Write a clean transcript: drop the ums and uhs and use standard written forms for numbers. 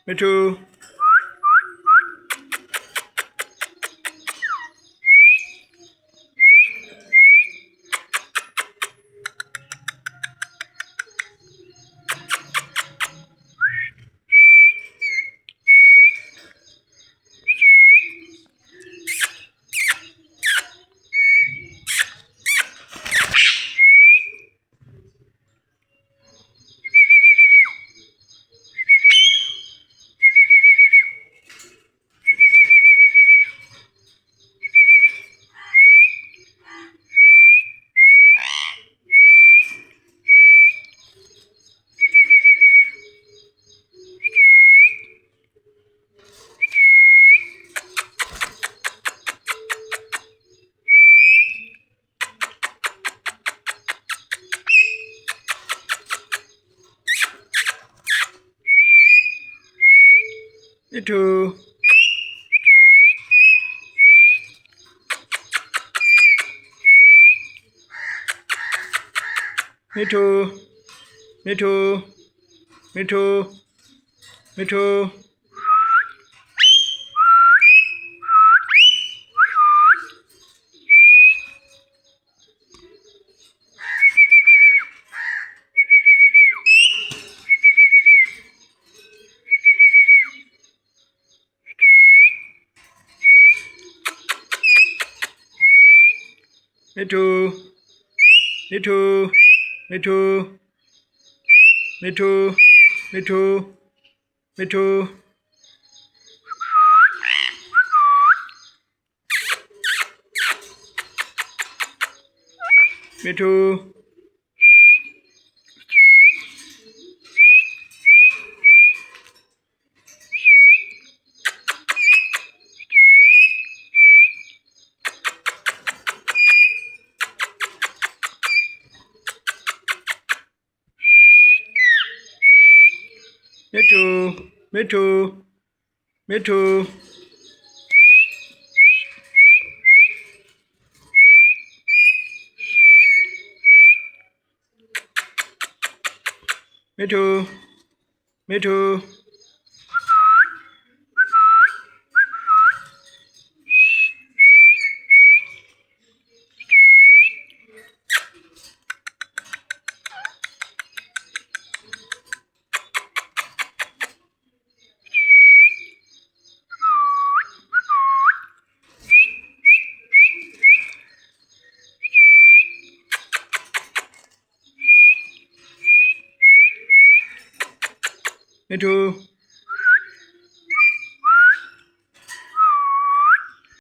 Me too. Me too. Me too. Me too. Me too. Me too. Me too. Me too. Me too. Me too. Me too. Me too. Me too. Me too. Me too. Me too. Me too. Me too. Me too.